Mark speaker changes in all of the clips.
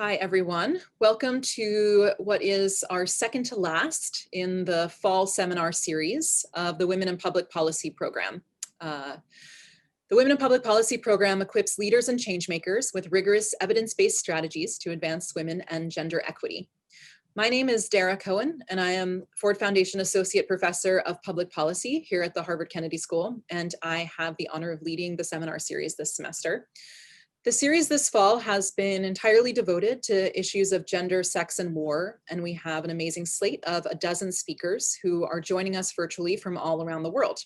Speaker 1: Hi, everyone. Welcome to what is our second to last in the fall seminar series of the Women in Public Policy program. The Women in Public Policy program equips leaders and changemakers with rigorous evidence-based strategies to advance women and gender equity. My name is Dara Cohen, and I am Ford Foundation Associate Professor of Public Policy here at the Harvard Kennedy School, and I have the honor of leading the seminar series this semester. The series this fall has been entirely devoted to issues of gender, sex, and war, and we have an amazing slate of a dozen speakers who are joining us virtually from all around the world.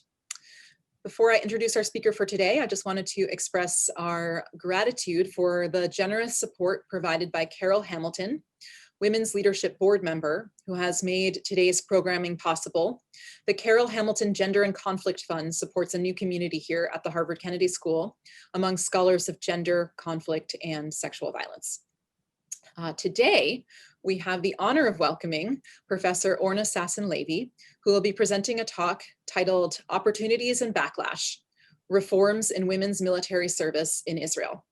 Speaker 1: Before I introduce our speaker for today, I just wanted to express our gratitude for the generous support provided by Carol Hamilton, Women's Leadership Board member, who has made today's programming possible. The Carol Hamilton Gender and Conflict Fund supports a new community here at the Harvard Kennedy School among scholars of gender, conflict, and sexual violence. Today, we have the honor of welcoming Professor Orna Sasson-Levy, who will be presenting a talk titled Opportunities and Backlash, Reforms in Women's Military Service in Israel.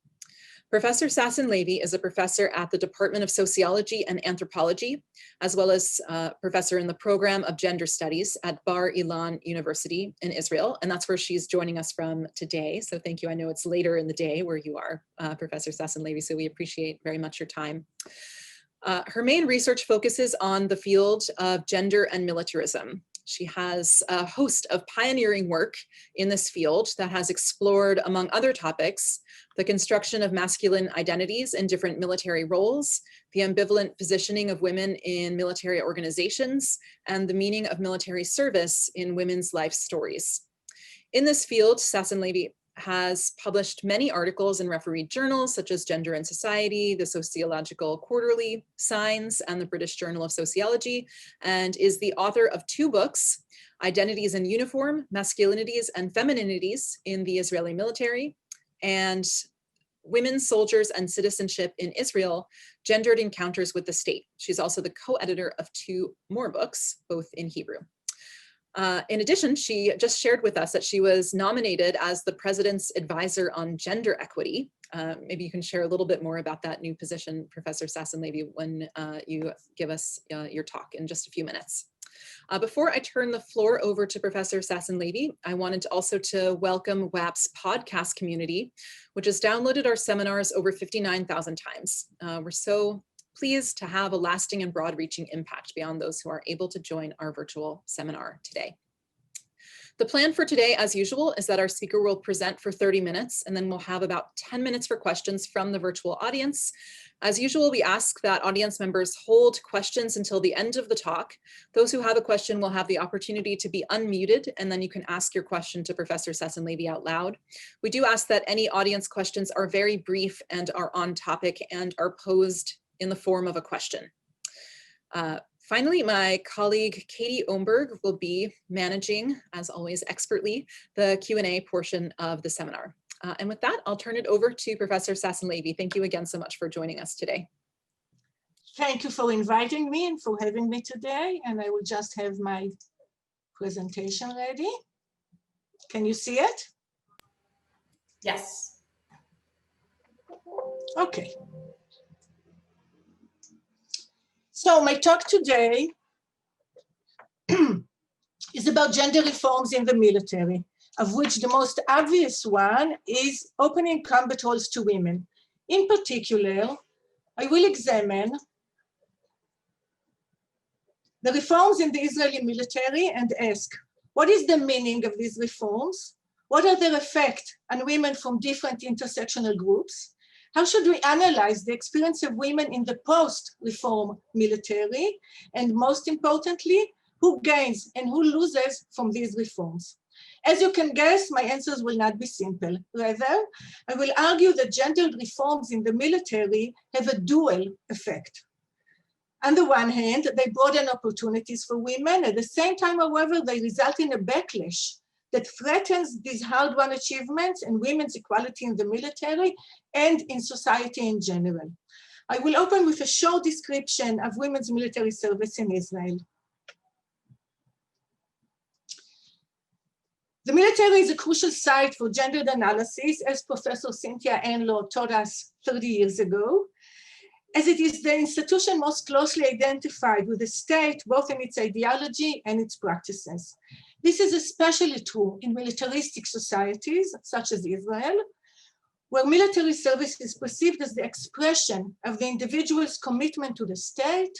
Speaker 1: Professor Sasson-Levy is a professor at the Department of Sociology and Anthropology, as well as professor in the program of Gender Studies at Bar-Ilan University in Israel. And that's where she's joining us from today. So thank you. I know it's later in the day where you are, Professor Sasson-Levy, so we appreciate very much your time. Her main research focuses on the field of gender and militarism. She has a host of pioneering work in this field that has explored, among other topics, the construction of masculine identities in different military roles, the ambivalent positioning of women in military organizations, and the meaning of military service in women's life stories. In this field, Sasson-Levy has published many articles in refereed journals such as Gender and Society, the Sociological Quarterly, Signs, and the British Journal of Sociology, and is the author of two books, Identities in Uniform, Masculinities and Femininities in the Israeli Military, and Women, Soldiers, and Citizenship in Israel, Gendered Encounters with the State. She's also the co-editor of two more books, both in Hebrew. In addition, she just shared with us that she was nominated as the President's Advisor on Gender Equity. Maybe you can share a little bit more about that new position, Professor Sasson-Levy, when you give us your talk in just a few minutes. Before I turn the floor over to Professor Sasson-Levy, I wanted also to welcome WAP's podcast community, which has downloaded our seminars over 59,000 times. We're so pleased to have a lasting and broad-reaching impact beyond those who are able to join our virtual seminar today. The plan for today, as usual, is that our speaker will present for 30 minutes, and then we'll have about 10 minutes for questions from the virtual audience. As usual, we ask that audience members hold questions until the end of the talk. Those who have a question will have the opportunity to be unmuted, and then you can ask your question to Professor Sasson-Levy out loud. We do ask that any audience questions are very brief and are on topic and are posed in the form of a question. Finally, my colleague Katie Omberg will be managing, as always expertly, the Q&A portion of the seminar. And with that, I'll turn it over to Professor Sasson-Levy. Thank you again so much for joining us today.
Speaker 2: Thank you for inviting me and for having me today. And I will just have my presentation ready. Can you see it?
Speaker 1: Yes.
Speaker 2: Okay. So my talk today is about gender reforms in the military, of which the most obvious one is opening combat roles to women. In particular, I will examine the reforms in the Israeli military and ask, what is the meaning of these reforms? What are their effects on women from different intersectional groups? How should we analyze the experience of women in the post-reform military? And most importantly, who gains and who loses from these reforms? As you can guess, my answers will not be simple. Rather, I will argue that gendered reforms in the military have a dual effect. On the one hand, they broaden opportunities for women. At the same time, however, they result in a backlash that threatens these hard-won achievements and women's equality in the military and in society in general. I will open with a short description of women's military service in Israel. The military is a crucial site for gendered analysis, as Professor Cynthia Enlow taught us 30 years ago. as it is the institution most closely identified with the state, both in its ideology and its practices. This is especially true in militaristic societies, such as Israel, where military service is perceived as the expression of the individual's commitment to the state,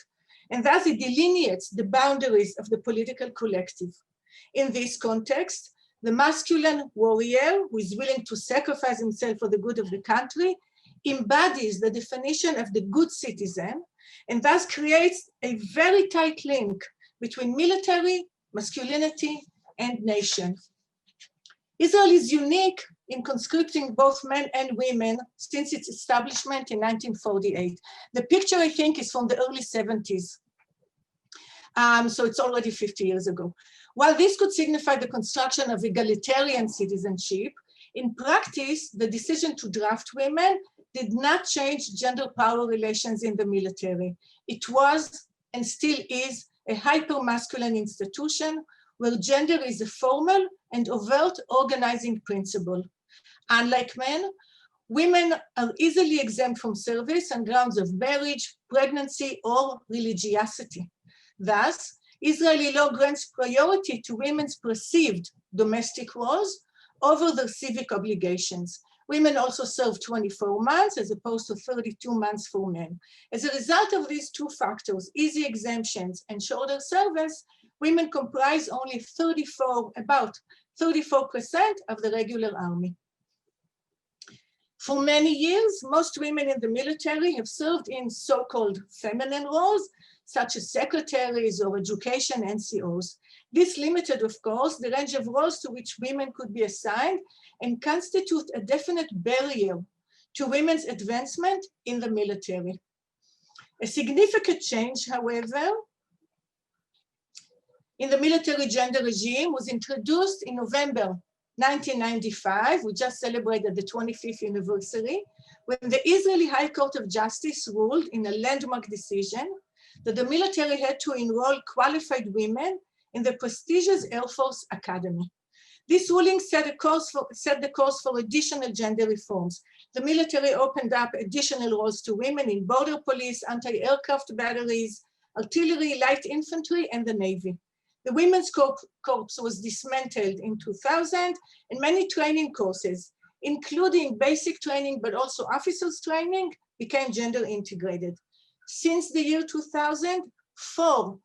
Speaker 2: and thus it delineates the boundaries of the political collective. In this context, the masculine warrior who is willing to sacrifice himself for the good of the country embodies the definition of the good citizen, and thus creates a very tight link between military, masculinity, and nation. Israel is unique in conscripting both men and women since its establishment in 1948. The picture, I think, is from the early 70s. So it's already 50 years ago. While this could signify the construction of egalitarian citizenship, in practice, the decision to draft women did not change gender power relations in the military. It was, and still is, a hyper-masculine institution where gender is a formal and overt organizing principle. Unlike men, women are easily exempt from service on grounds of marriage, pregnancy, or religiosity. Thus, Israeli law grants priority to women's perceived domestic roles over their civic obligations. Women also serve 24 months as opposed to 32 months for men. As a result of these two factors, easy exemptions and shorter service, women comprise only about 34% of the regular army. For many years, most women in the military have served in so-called feminine roles, such as secretaries or education NCOs. This limited, of course, the range of roles to which women could be assigned and constitute a definite barrier to women's advancement in the military. A significant change, however, in the military gender regime was introduced in November 1995. We just celebrated the 25th anniversary, when the Israeli High Court of Justice ruled in a landmark decision that the military had to enroll qualified women in the prestigious Air Force Academy. This ruling set the course for additional gender reforms. The military opened up additional roles to women in border police, anti-aircraft batteries, artillery, light infantry, and the Navy. The Women's Corps was dismantled in 2000, and many training courses, including basic training, but also officers training, became gender integrated. Since the year 2000, 4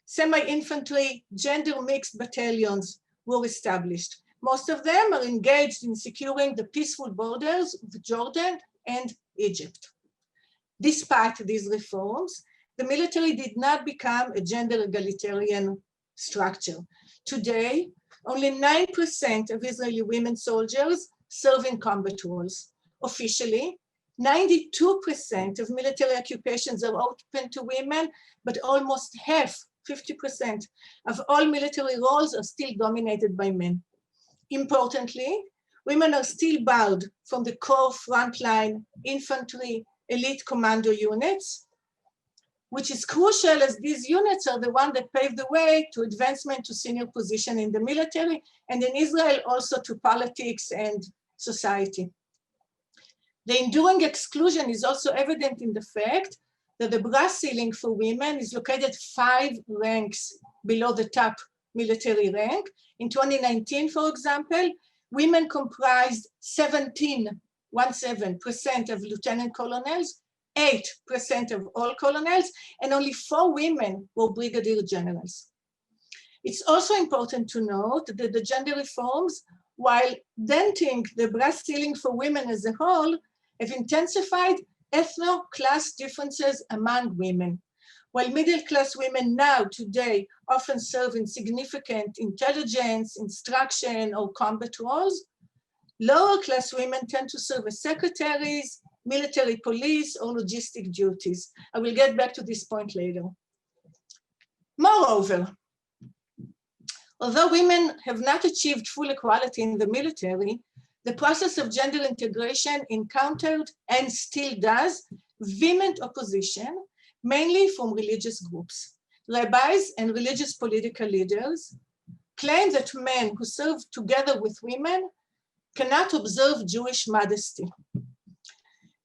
Speaker 2: semi-infantry gender mixed battalions were established. Most of them are engaged in securing the peaceful borders of Jordan and Egypt. Despite these reforms, the military did not become a gender egalitarian structure. Today, only 9% of Israeli women soldiers serve in combat roles. Officially, 92% of military occupations are open to women, but almost half, 50% of all military roles are still dominated by men. Importantly, women are still barred from the core frontline infantry elite commando units, which is crucial as these units are the ones that pave the way to advancement to senior position in the military, and in Israel also to politics and society. The enduring exclusion is also evident in the fact that the brass ceiling for women is located 5 ranks below the top military rank. In 2019, for example, women comprised 17% of lieutenant colonels, 8% of all colonels, and only 4 women were brigadier generals. It's also important to note that the gender reforms, while denting the brass ceiling for women as a whole, have intensified ethno-class differences among women. While middle-class women now, today, often serve in significant intelligence, instruction, or combat roles, lower-class women tend to serve as secretaries, military police, or logistic duties. I will get back to this point later. Moreover, although women have not achieved full equality in the military, the process of gender integration encountered, and still does, vehement opposition, mainly from religious groups. Rabbis and religious political leaders claim that men who serve together with women cannot observe Jewish modesty.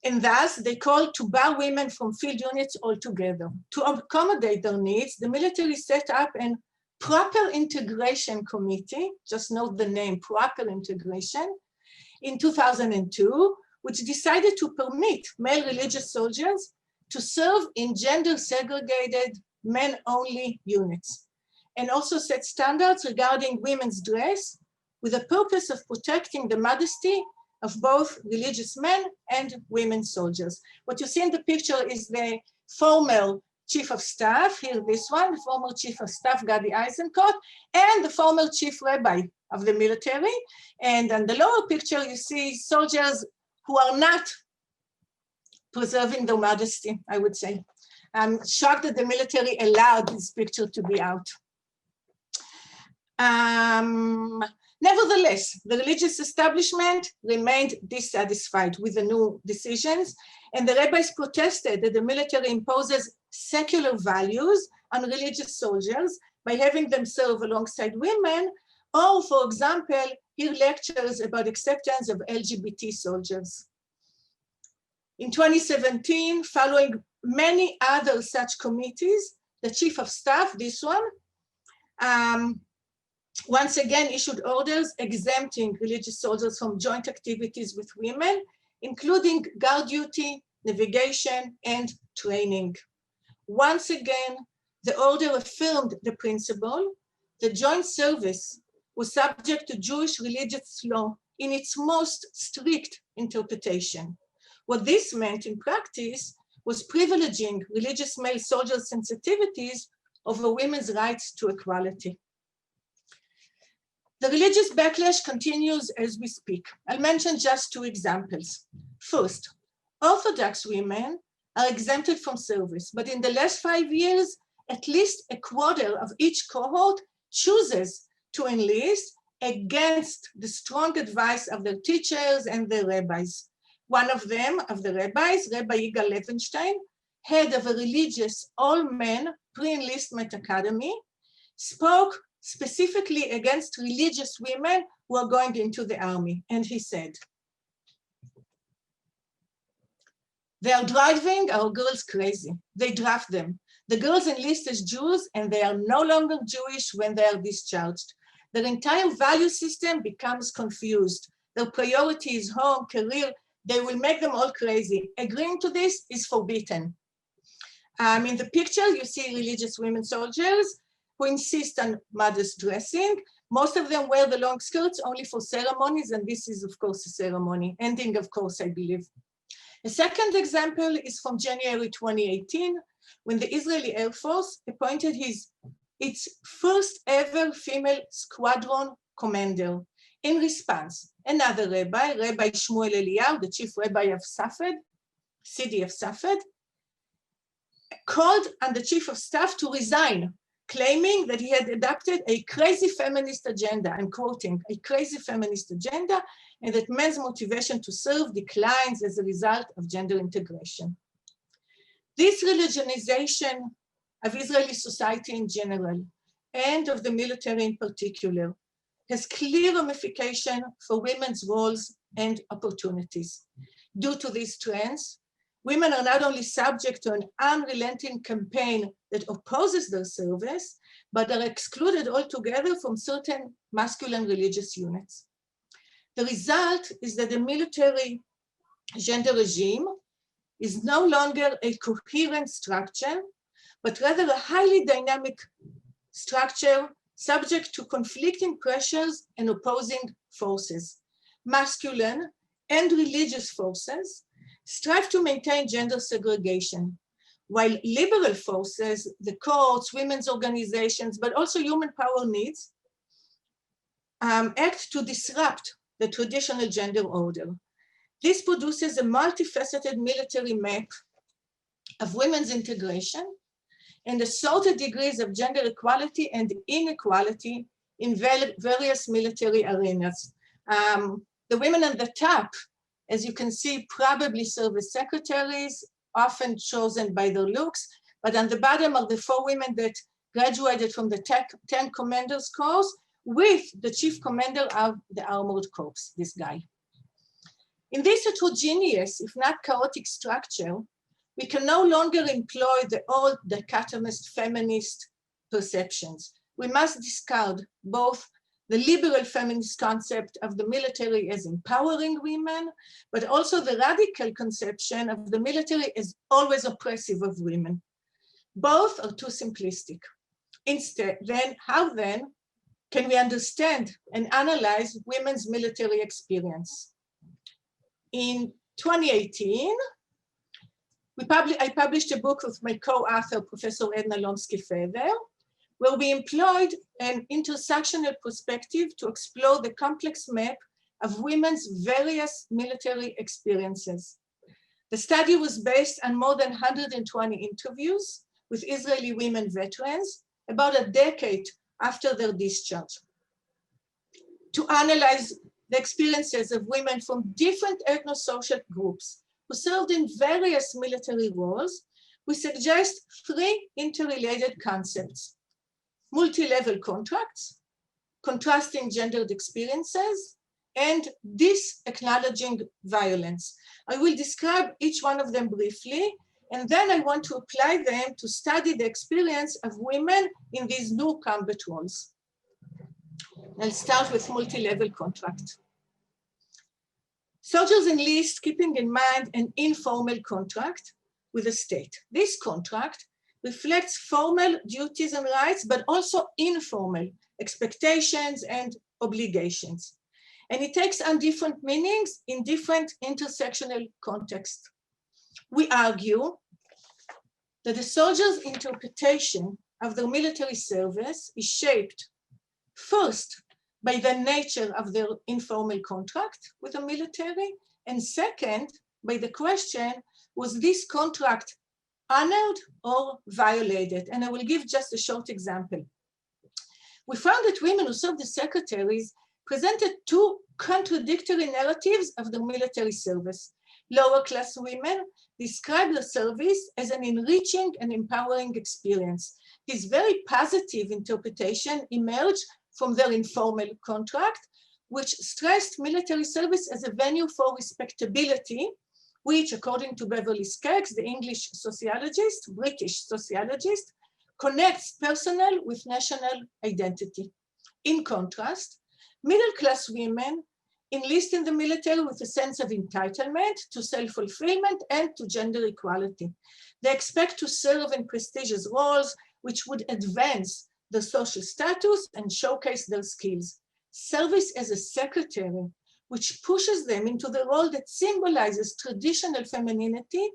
Speaker 2: And thus, they called to bar women from field units altogether. To accommodate their needs, the military set up a proper integration committee, just note the name, proper integration, in 2002, which decided to permit male religious soldiers to serve in gender-segregated, men-only units, and also set standards regarding women's dress with the purpose of protecting the modesty of both religious men and women soldiers. What you see in the picture is the former chief of staff, here this one, the former chief of staff, Gadi Eisenkot, and the former chief rabbi of the military. And on the lower picture, you see soldiers who are not preserving their modesty, I would say. I'm shocked that the military allowed this picture to be out. Nevertheless, the religious establishment remained dissatisfied with the new decisions, and the rabbis protested that the military imposes secular values on religious soldiers by having them serve alongside women, or, for example, hear lectures about acceptance of LGBT soldiers. In 2017, following many other such committees, the chief of staff, this one, once again issued orders exempting religious soldiers from joint activities with women, including guard duty, navigation, and training. Once again, the order affirmed the principle that joint service was subject to Jewish religious law in its most strict interpretation. What this meant in practice was privileging religious male soldiers' sensitivities over women's rights to equality. The religious backlash continues as we speak. I'll mention just two examples. First, Orthodox women are exempted from service, but in the last 5 years, at least a quarter of each cohort chooses to enlist against the strong advice of their teachers and their rabbis. One of them, of the rabbis, Rabbi Yigal Levenstein, head of a religious all-men pre-enlistment academy, spoke specifically against religious women who are going into the army. And he said, "They are driving our girls crazy. They draft them. The girls enlist as Jews and they are no longer Jewish when they are discharged. Their entire value system becomes confused. Their priority is home, career. They will make them all crazy. Agreeing to this is forbidden." In the picture, you see religious women soldiers who insist on modest dressing. Most of them wear the long skirts only for ceremonies, and this is, of course, a ceremony, ending, of course, I believe. A second example is from January 2018, when the Israeli Air Force appointed its first ever female squadron commander. In response, another rabbi, Rabbi Shmuel Eliyahu, the chief rabbi of Safed, city of Safed, called on the chief of staff to resign, claiming that he had adopted a crazy feminist agenda, I'm quoting, a crazy feminist agenda, and that men's motivation to serve declines as a result of gender integration. This religionization of Israeli society in general, and of the military in particular, has clear ramification for women's roles and opportunities. Due to these trends, women are not only subject to an unrelenting campaign that opposes their service, but are excluded altogether from certain masculine religious units. The result is that the military gender regime is no longer a coherent structure, but rather a highly dynamic structure subject to conflicting pressures and opposing forces. Masculine and religious forces strive to maintain gender segregation, while liberal forces, the courts, women's organizations, but also human power needs, act to disrupt the traditional gender order. This produces a multifaceted military map of women's integration and assorted degrees of gender equality and inequality in various military arenas. The women on the top, as you can see, probably serve as secretaries, often chosen by their looks, but on the bottom are the 4 women that graduated from the 10 Commanders course with the chief commander of the Armored Corps, this guy. In this heterogeneous, if not chaotic structure, we can no longer employ the old dichotomist feminist perceptions. We must discard both the liberal feminist concept of the military as empowering women, but also the radical conception of the military as always oppressive of women. Both are too simplistic. Instead, how then can we understand and analyze women's military experience? In 2018, I published a book with my co-author, Professor Orna Sasson-Levy, where we employed an intersectional perspective to explore the complex map of women's various military experiences. The study was based on more than 120 interviews with Israeli women veterans about a decade after their discharge, to analyze the experiences of women from different ethno-social groups who served in various military roles. We suggest three interrelated concepts: multi-level contracts, contrasting gendered experiences, and disacknowledging violence. I will describe each one of them briefly, and then I want to apply them to study the experience of women in these new combat roles. I'll start with multi-level contract. Soldiers enlist keeping in mind an informal contract with the state. This contract reflects formal duties and rights, but also informal expectations and obligations. And it takes on different meanings in different intersectional contexts. We argue that the soldiers' interpretation of their military service is shaped first by the nature of their informal contract with the military, and second, by the question, was this contract honored or violated? And I will give just a short example. We found that women who served as secretaries presented two contradictory narratives of their military service. Lower class women described their service as an enriching and empowering experience. This very positive interpretation emerged from their informal contract, which stressed military service as a venue for respectability, which, according to Beverly Skaggs, the English sociologist, British sociologist, connects personal with national identity. In contrast, middle-class women enlist in the military with a sense of entitlement to self-fulfillment and to gender equality. They expect to serve in prestigious roles which would advance their social status and showcase their skills. Service as a secretary, which pushes them into the role that symbolizes traditional femininity,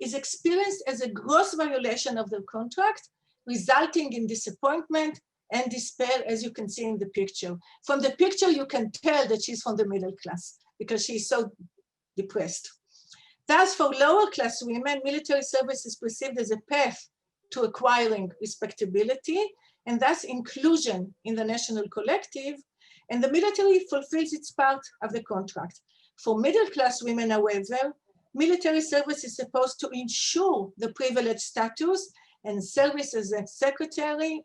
Speaker 2: is experienced as a gross violation of their contract, resulting in disappointment and despair, as you can see in the picture. From the picture, you can tell that she's from the middle class because she's so depressed. Thus, for lower class women, military service is perceived as a path to acquiring respectability and thus inclusion in the national collective, and the military fulfills its part of the contract. For middle class women, however, military service is supposed to ensure the privileged status, and service as a secretary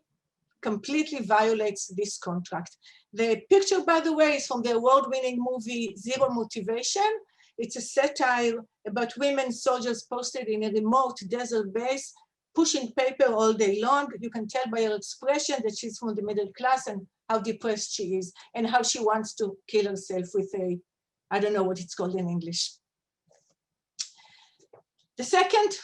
Speaker 2: completely violates this contract. The picture, by the way, is from the award-winning movie Zero Motivation. It's a satire about women soldiers posted in a remote desert base, pushing paper all day long. You can tell by her expression that she's from the middle class and how depressed she is and how she wants to kill herself with a, I don't know what it's called in English. The second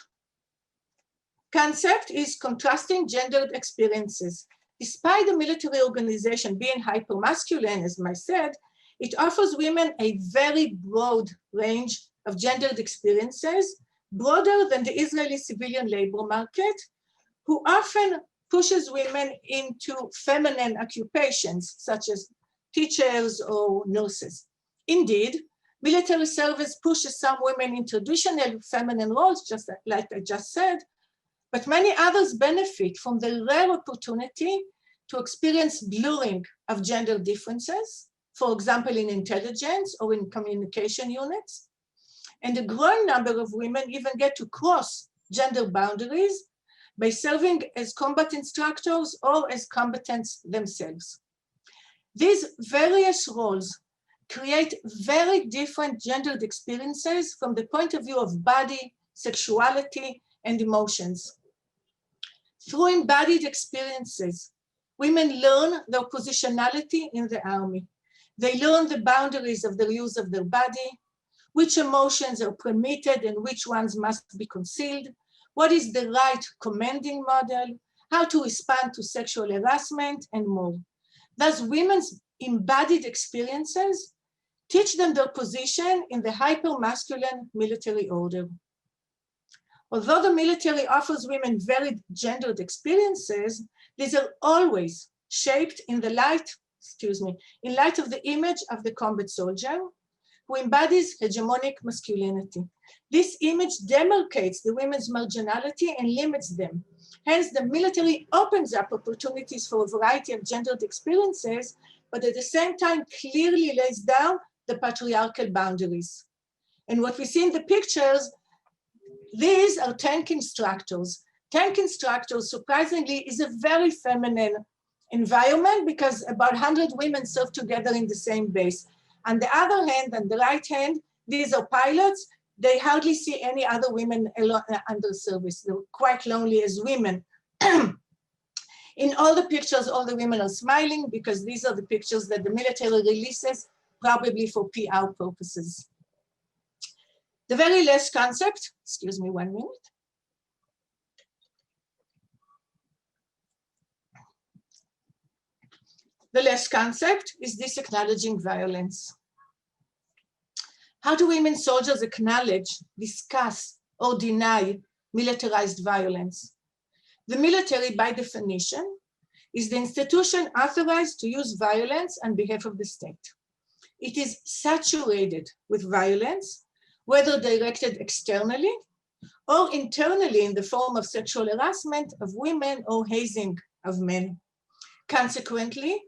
Speaker 2: concept is contrasting gendered experiences. Despite the military organization being hyper-masculine, as I said, it offers women a very broad range of gendered experiences, broader than the Israeli civilian labor market, who often pushes women into feminine occupations, such as teachers or nurses. Indeed, military service pushes some women into traditional feminine roles, just like I just said, but many others benefit from the rare opportunity to experience blurring of gender differences, for example, in intelligence or in communication units. And a growing number of women even get to cross gender boundaries by serving as combat instructors or as combatants themselves. These various roles create very different gendered experiences from the point of view of body, sexuality, and emotions. Through embodied experiences, women learn their positionality in the army. They learn the boundaries of the use of their body, which emotions are permitted and which ones must be concealed, what is the right commanding model, how to respond to sexual harassment, and more. Thus, women's embodied experiences teach them their position in the hyper-masculine military order. Although the military offers women varied gendered experiences, these are always shaped in the light, in light of the image of the combat soldier who embodies hegemonic masculinity. This image demarcates the women's marginality and limits them. Hence, the military opens up opportunities for a variety of gendered experiences, but at the same time clearly lays down the patriarchal boundaries. And what we see in the pictures, these are tank instructors. Tank instructors, surprisingly, is a very feminine environment because about 100 women serve together in the same base. On the other hand, on the right hand, these are pilots. They hardly see any other women under service. They're quite lonely as women. In all the pictures, all the women are smiling because these are the pictures that the military releases, probably for PR purposes. The very last concept, excuse me 1 minute. The last concept is this acknowledging violence. How do women soldiers acknowledge, discuss, or deny militarized violence? The military, by definition, is the institution authorized to use violence on behalf of the state. It is saturated with violence, whether directed externally or internally in the form of sexual harassment of women or hazing of men. Consequently,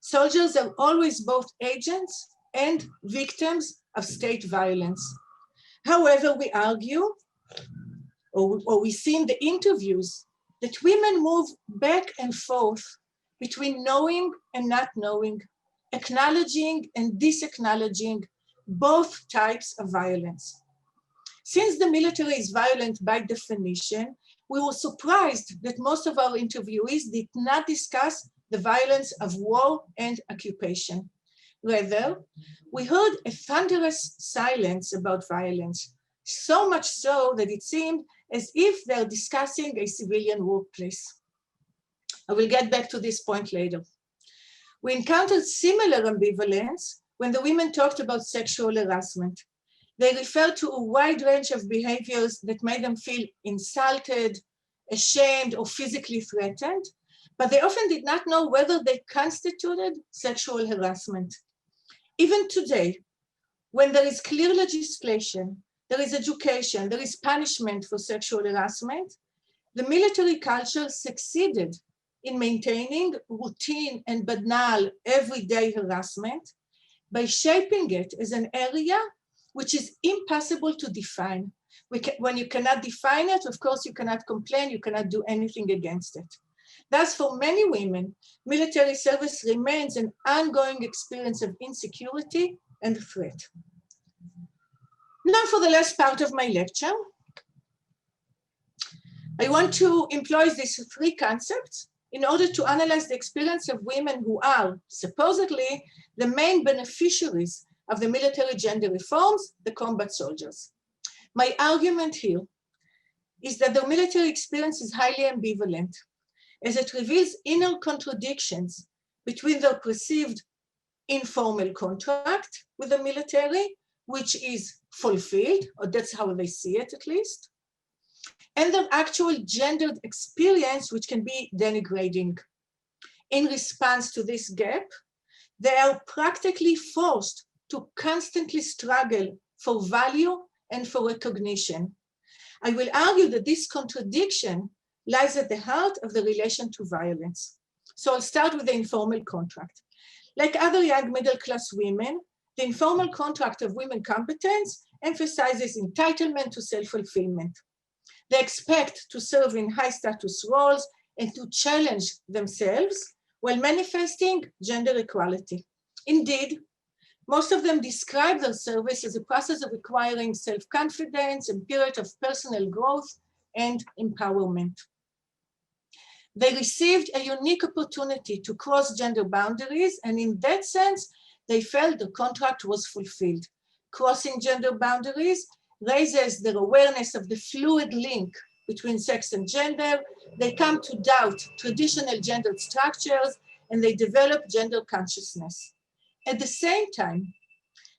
Speaker 2: soldiers are always both agents and victims of state violence. However, we argue, or we see in the interviews, that women move back and forth between knowing and not knowing, acknowledging and disacknowledging both types of violence. Since the military is violent by definition, we were surprised that most of our interviewees did not discuss the violence of war and occupation. Rather, we heard a thunderous silence about violence, so much so that it seemed as if they're discussing a civilian workplace. I will get back to this point later. We encountered similar ambivalence when the women talked about sexual harassment. They referred to a wide range of behaviors that made them feel insulted, ashamed, or physically threatened, but they often did not know whether they constituted sexual harassment. Even today, when there is clear legislation, there is education, there is punishment for sexual harassment, the military culture succeeded in maintaining routine and banal everyday harassment by shaping it as an area which is impossible to define. When you cannot define it, of course, you cannot complain, you cannot do anything against it. Thus, for many women, military service remains an ongoing experience of insecurity and threat. Now for the last part of my lecture, I want to employ these 3 concepts in order to analyze the experience of women who are supposedly the main beneficiaries of the military gender reforms, the combat soldiers. My argument here is that the military experience is highly ambivalent, as it reveals inner contradictions between their perceived informal contract with the military, which is fulfilled, or that's how they see it at least, and their actual gendered experience, which can be denigrating. In response to this gap, they are practically forced to constantly struggle for value and for recognition. I will argue that this contradiction lies at the heart of the relation to violence. So I'll start with the informal contract. Like other young middle-class women, the informal contract of women competence emphasizes entitlement to self-fulfillment. They expect to serve in high-status roles and to challenge themselves while manifesting gender equality. Indeed, Most of them describe their service as a process of acquiring self-confidence, a period of personal growth and empowerment. They received a unique opportunity to cross gender boundaries, and in that sense, they felt the contract was fulfilled. Crossing gender boundaries raises their awareness of the fluid link between sex and gender. They come to doubt traditional gendered structures, and they develop gender consciousness. At the same time,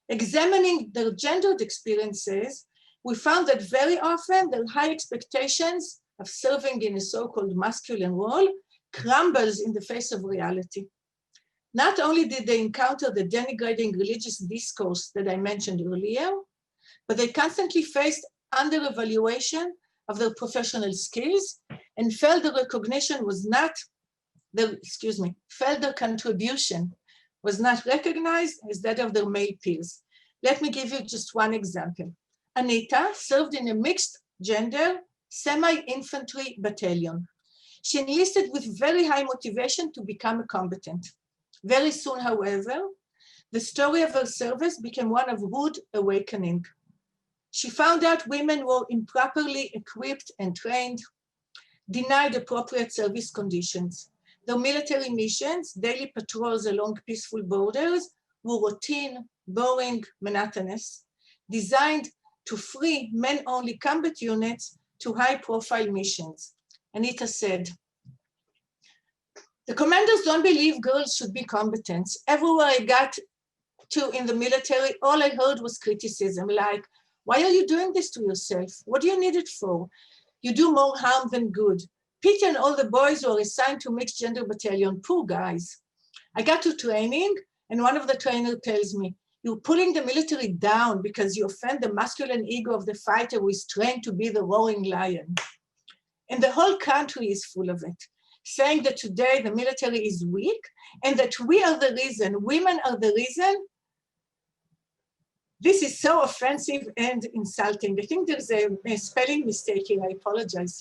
Speaker 2: examining their gendered experiences, we found that very often their high expectations of serving in a so-called masculine role crumbles in the face of reality. Not only did they encounter the denigrating religious discourse that I mentioned earlier, but they constantly faced under-evaluation of their professional skills and felt their recognition was not, felt their contribution was not recognized as that of their male peers. Let me give you just one example. Anita served in a mixed gender semi-infantry battalion. She enlisted with very high motivation to become a combatant. Very soon, however, the story of her service became one of rude awakening. She found out women were improperly equipped and trained, denied appropriate service conditions. Their military missions, daily patrols along peaceful borders, were routine, boring, monotonous, designed to free men-only combat units to high-profile missions. Anita said, "The commanders don't believe girls should be combatants. Everywhere I got to in the military, all I heard was criticism, like, why are you doing this to yourself? What do you need it for? You do more harm than good. Pity on all the boys who are assigned to mixed gender battalion, poor guys." I got to training, and one of the trainers tells me, "You're pulling the military down because you offend the masculine ego of the fighter who is trained to be the roaring lion." And the whole country is full of it, saying that today the military is weak and that we are the reason, women are the reason. This is so offensive and insulting. I think there's a spelling mistake here. I apologize.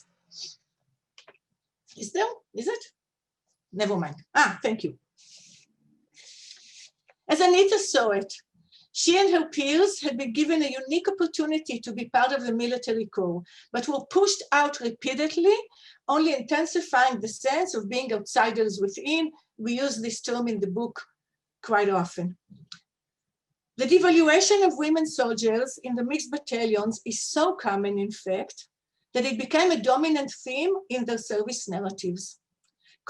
Speaker 2: Is there? Is it? Never mind. Thank you. As Anita saw it, she and her peers had been given a unique opportunity to be part of the military corps, but were pushed out repeatedly, only intensifying the sense of being outsiders within. We use this term in the book quite often. The devaluation of women soldiers in the mixed battalions is so common, in fact, that it became a dominant theme in their service narratives.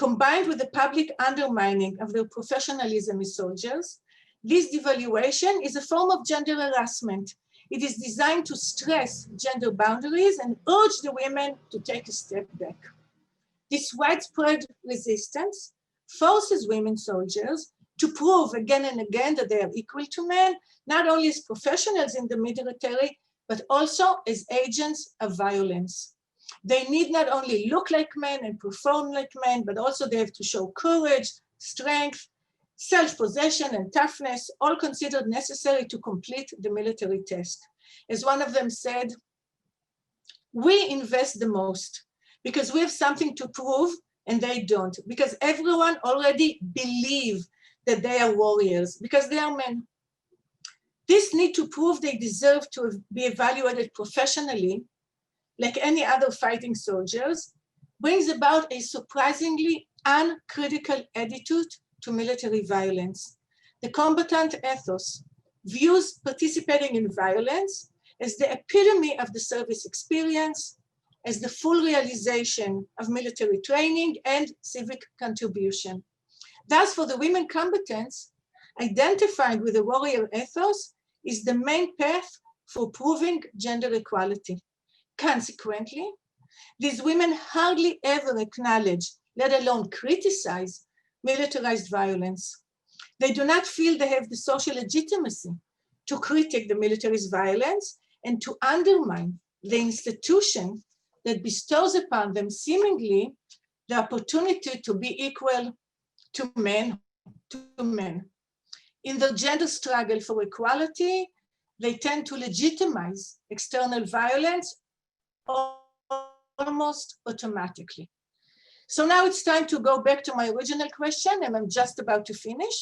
Speaker 2: Combined with the public undermining of their professionalism as soldiers, this devaluation is a form of gender harassment. It is designed to stress gender boundaries and urge the women to take a step back. This widespread resistance forces women soldiers to prove again and again that they are equal to men, not only as professionals in the military, but also as agents of violence. They need not only look like men and perform like men, but also they have to show courage, strength, self-possession, and toughness, all considered necessary to complete the military test. As one of them said, "We invest the most because we have something to prove and they don't, because everyone already believes that they are warriors, because they are men." This need to prove they deserve to be evaluated professionally, like any other fighting soldiers, brings about a surprisingly uncritical attitude to military violence. The combatant ethos views participating in violence as the epitome of the service experience, as the full realization of military training and civic contribution. Thus, for the women combatants, identified with the warrior ethos is the main path for proving gender equality. Consequently, these women hardly ever acknowledge, let alone criticize, militarized violence. They do not feel they have the social legitimacy to critique the military's violence and to undermine the institution that bestows upon them seemingly the opportunity to be equal to men. In their gender struggle for equality, they tend to legitimize external violence almost automatically. So now it's time to go back to my original question, and I'm just about to finish.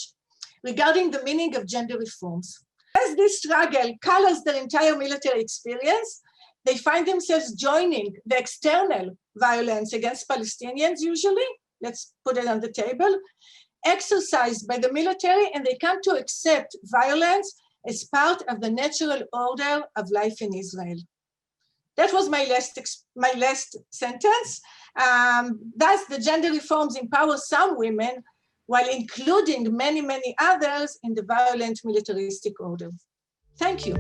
Speaker 2: regarding the meaning of gender reforms. As this struggle colors their entire military experience, they find themselves joining the external violence against Palestinians, usually, let's put it on the table, exercised by the military, and they come to accept violence as part of the natural order of life in Israel. That was my last sentence. Thus, the gender reforms empower some women while including many, many others in the violent militaristic order. Thank you.